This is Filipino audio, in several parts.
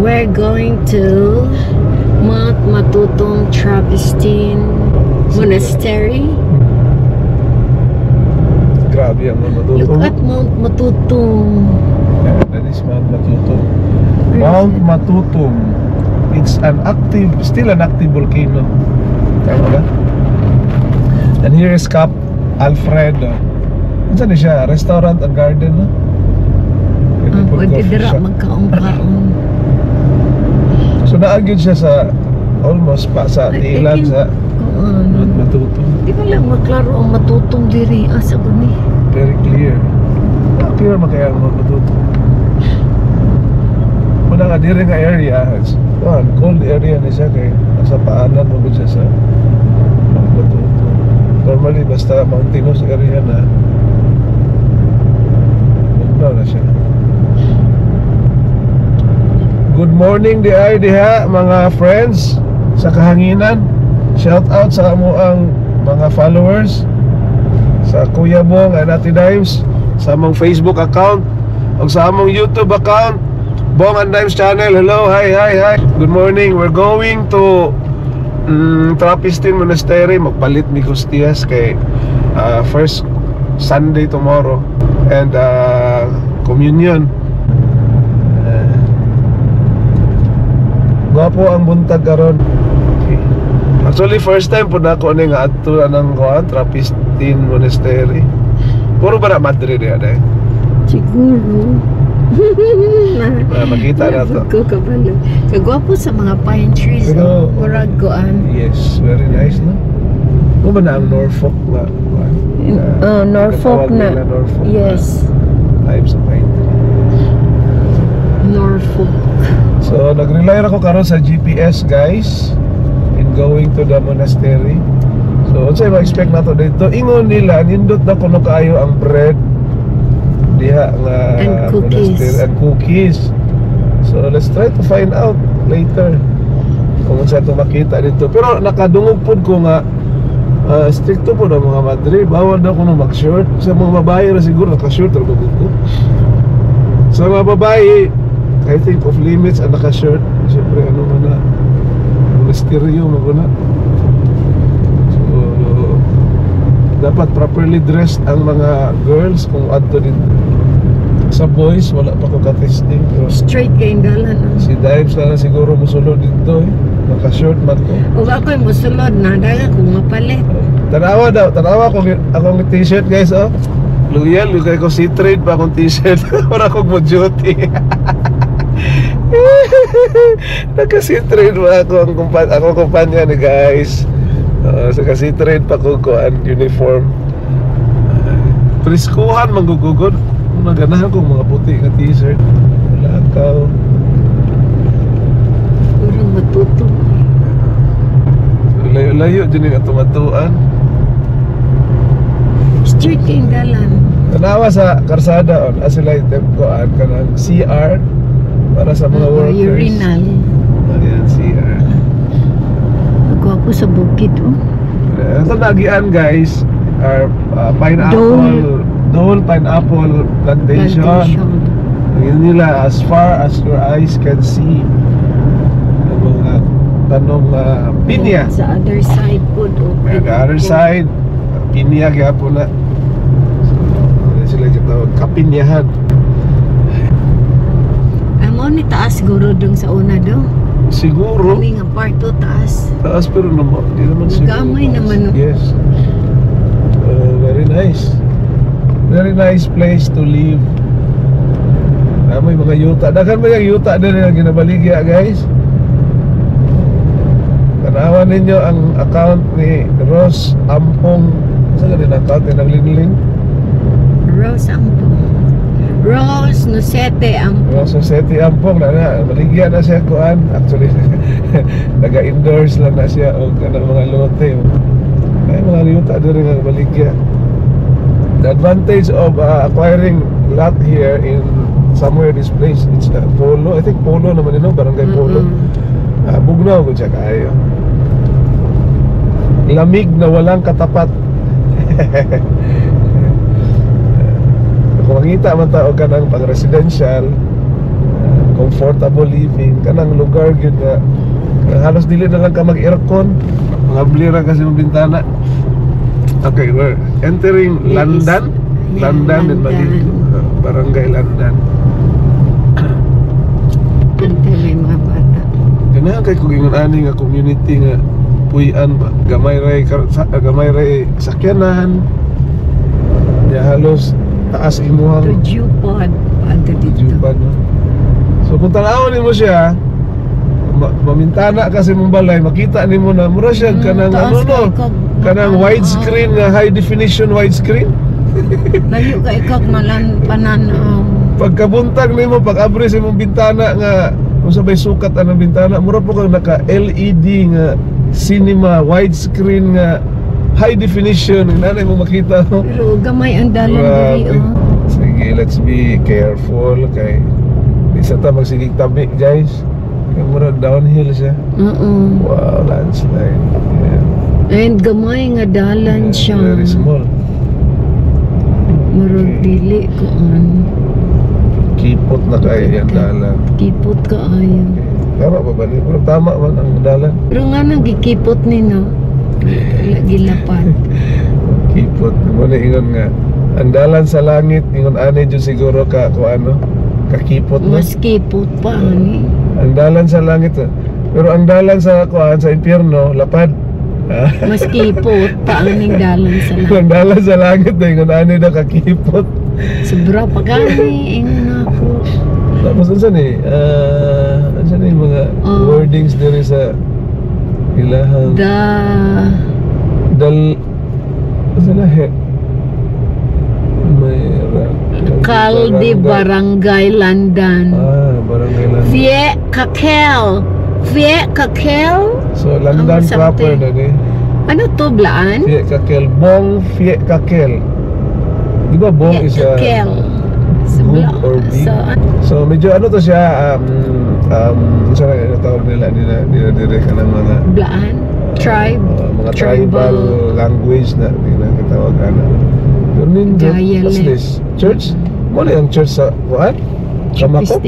We're going to Mount Matutong Trappistine Monastery. Grabe ang Mount Matutong. Look at Mount Matutong. Yeah, that is Mount Matutong. Mount Matutong. It's still an active volcano. Tama ba? And here is Cap Alfredo. Saan siya? Restaurant and garden, no? Pwede dira magkaong-kaong. So naagid siya sa almost pa sa tiilan sa Mount Matutong. Di ba lang maklaro ang Matutong diri asa guni? Very clear. Clear makaya ang Mount Matutong. Muna nga diri nga area, cold area ni siya kay nasa paanan mo siya sa Mount Matutong. Normally basta mountainous area na na siya. Good morning diha mga friends sa kahanginan. Shout out sa amoang mga followers sa Kuya Bong and Ate Dimes, sa among Facebook account o sa among YouTube account, Bong and Dimes channel. Hello, hi. Good morning. We're going to Trappistine Monastery. Magpalit ni Gustias kay first Sunday tomorrow and communion. Gwapo ang buntag karon. Actually first time po na ako ni nga adto anang Trappistine Monastery. Puro ba na Madrid ya Siguro. Makita na to. Ko kabalo. Kagwapo sa mga pine trees. Pero, murag kuan. Yes, very nice, no? Mo ba na ang Norfolk na? Norfolk na. Norfolk yes. Types of pine tree. Norfolk. So nag-rely ako karon sa GPS, guys, in going to the monastery. So unsay ma-expect nato dito? Ingon nila nindot na kuno kaayo ang bread diha nga and cookies. And cookies. So let's try to find out later kung unsa to makita dito. Pero nakadungog pud ko nga stricto po ang mga madre, bawal daw kuno mag-short. Sa mga babae na siguro naka-short or ko. Sa mga babae, I think off limits ang naka-shirt. Siyempre ano man na misteryo mo na. So dapat properly dressed ang mga girls kung adto din. Sa boys wala pa ko ka-testing. Straight kayong dalan. Si Dives na siguro musulod dito naka-short man ko. O ako'y musulod na daga kung mapalit. Tanawa akong t-shirt, guys, oh. Loyal, lugay ko si trade pa akong t-shirt. Para akong mo-duty. Naka-si-trade ba ako ang kumpanya ni guys. So kasi-trade pa ko ang uniform. Priskuhan manggugugod. Naganahan kong mga puti na t-shirt. Wala ka. Urang Matutong. Layo-layo din yung atumatuan. Straight kayong dalan. Tanawa sa karsada on asila koan kanang CR para sa mga workers. Urinal. Ayan, CR. Nagwapo sa bukid, oh. Ito nagian, guys, are pineapple, Dole pineapple plantation. Yun nila as far as your eyes can see. Ang mga tanong pinya. Sa other side po, oh. The other side, pinya kaya po na. So, sila tawag kapinyahan. Amo ni taas siguro dun sa una do. Siguro. Kami nga part 2 taas. Taas pero naman, di naman siguro. Gamay naman, no? Yes. Very nice. Very nice place to live. May mga yuta. Dagan ba yung yuta din na ginabaligya, guys? Tanawan ninyo ang account ni Rose Ampong. Saan ka din account ni Naglinlin? Rose Ampong. Rose Nusete Ampong. Rose Nusete Ampong. Baligya na siya kuan. Actually, naga-endorse lang na siya o kanang mga lote. May mga yuta din nga baligya. The advantage of acquiring lot here in somewhere this place, it's Polo. I think Polo naman yun, barangay Polo. Bugnaw ko siya kayo. Lamig na walang katapat. Kung makita man tao ka ng pang-residential, comfortable living, kanang lugar gyud nga halos dili na lang ka mag-aircon, mga blira kasi yung bintana. Okay, we're entering Landan. Landan din magiging barangay Landan. Ante may mga bata. Ganahan kay kung ingon ani nga community nga puy-an ba, gamay ray sakyanan. Ya halos taas To imuhang Jupod. Paano dito? Jupad, no? So kung tanawon nimo siya, mamintana kasi mong balay, makita nimo na mura siya kanang ano no, kanang widescreen nga high definition widescreen. Layo ka ikaw malan pananaw. Pagkabuntag nimo pag abri sa imong bintana nga kung sabay sukat ang bintana, mura po kang naka LED nga cinema widescreen nga high definition, nanay mo makita no? Pero gamay ang dalan diri oh. Sige, let's be careful kay isa ta magsigig tabi guys. Kaya mura downhill siya. Wow, landslide. Yeah. And gamay nga dalan siya. Very small. Murag dili ko Kipot na kaya yung dalan. Kipot ka ayo. Tama ba ba? Pero tama man ang dalan. Pero nga nang gikipot ni no. Gilapad. Kipot. Muna ingon nga. Ang dalan sa langit, ingon ani dyan siguro ka kung ano. Kakipot na. Mas kipot pa ani. Ang dalan sa langit. Pero ang dalan sa kuan sa impyerno, lapad. Mas kipot pa aning dalan sa langit. Ang dalan sa langit na ingon ani daw kakipot. Sobra pa gani ingon ako. Tapos ansan ansan yung mga wordings diri sa ilahang ansan na Caldi Barangay Landan. Barangay Landan. Fie Kakel. So Landan proper na ni. Ano to blaan? Fie Kakel. Bong Fie Kakel. Di ba Bong is a good or big? So medyo ano to siya saan na tawag nila dire ka ng mga blaan? Tribe? Mga tribal language na tinatawag ano. What's this? Church? Muna yung church sa what? Kamako?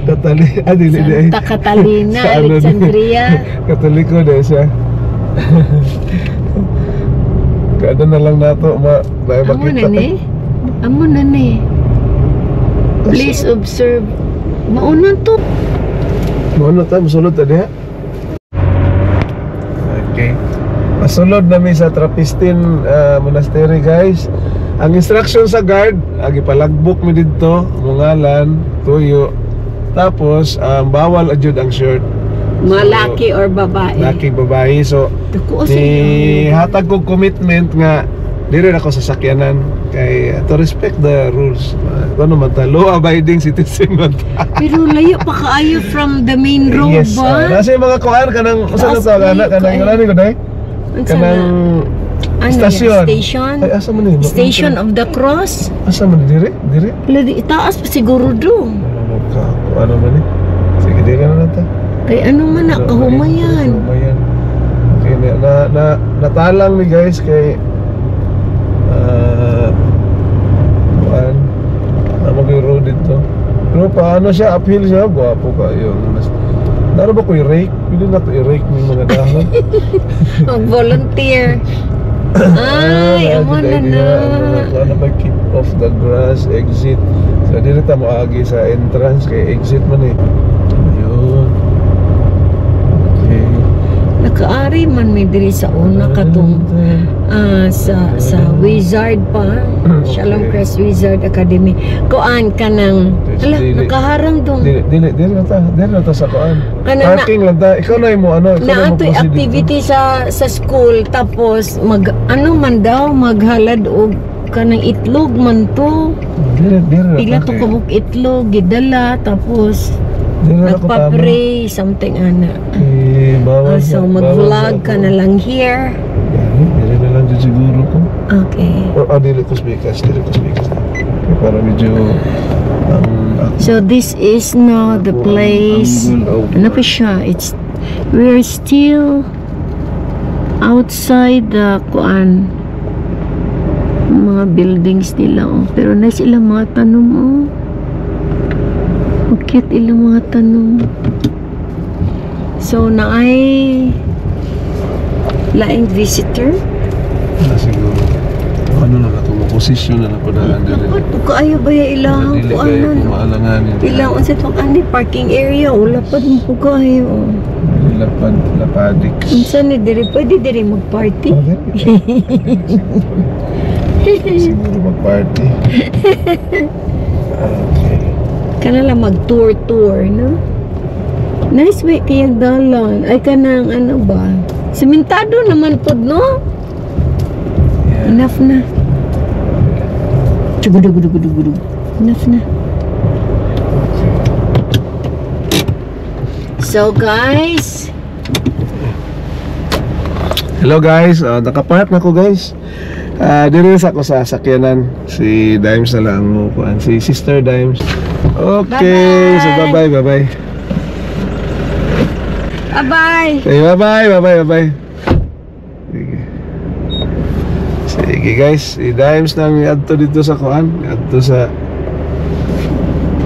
Santa Catalina, Alexandria. Katoliko dahil siya. Kada na lang nato makita. Amo na ni. Please observe. Mauna to. Mauna ta, masulod ta diha. Okay. Masulod na mi sa Trapistin Monastery guys. Ang instruction sa guard, palagbok mi dito, mungalan, tuyo. Tapos bawal adjud ang shirt. Malaki or babae? Laki babae. So ni hatag kog commitment nga dire ako sa sakyanan kay to respect the rules. Ano man ta, law abiding citizen man ta. Pero layo pa kaayo from the main road yes, ba? nasa yung mga kuan kanang usa na tawag kanang kanang ko dai. Kanang station. Ay, asa man ni? Station of the Cross. Asa man dire? Dire? Ladi itaas pa siguro do. Ano man ni? Sige dire na ta. Kay ano man na kahumayan. Okay, natalang ni guys kay kuan mag road dito. Pero paano siya uphill siya, gwapo ka yung daro ba ko i-rake? Pili na to i-rake ng mga dahon. Mag-volunteer. Ay, amo na na. Ano ba, keep off the grass, exit. So, dito ta mo agi sa entrance, kay exit man eh. Ayun. Okay. Nakaari man may diri sa una katong sa Wizard pa. Shalom Crest Wizard Academy. Kuan ka ng nakaharang dong. Dili na ta sa kuan. Parking lang ta. Ikaw na mo ano, ikaw na mo proceed activity sa school tapos ano man daw maghalad og kanang itlog man to. Pila to kabuk itlog gidala tapos nagpa-pray something ana. Bawal so mag-vlog ka na lang here. Dili na lang dyan siguro ko. Okay. Or dili ko speakers. Para medyo so this is now the place. Ano pa siya? We're still outside the kuan mga buildings nila oh. Pero na sila mga tanong oh. Cute ilang mga tanong. So, naay laing visitor. Siguro. Ano na ako, posisyon na ako daan dili. Dapat po kaayo ba yung ilang Dili kayo kumaalanganin. Ilang unsa to ani parking area wala pa din po kayo. Lapadik. Unsa ni diri pwede diri mag-party? Siguro mag-party. Okay. Kana lang mag-tour no? Nice way kayang dalan. Ay kanang ano ba? Sementado naman pod no? Yeah. Enough na. Gudu. Enough na. So guys, hello guys, nakapark na ko guys. Dito sa ako sa sakyanan. Si Dimes na lang mo kuan, si Sister Dimes. Okay, so bye-bye. bye-bye. Hey, bye-bye. Sige guys, si Dimes nang adto dito sa kuan, adto sa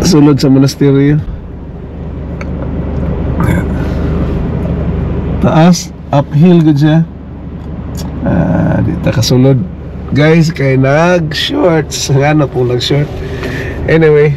sulod sa monasteryo. Taas, uphill gud siya. Dito kasulod. Guys, kay nag-shorts. Nga na po nag-short. Anyway,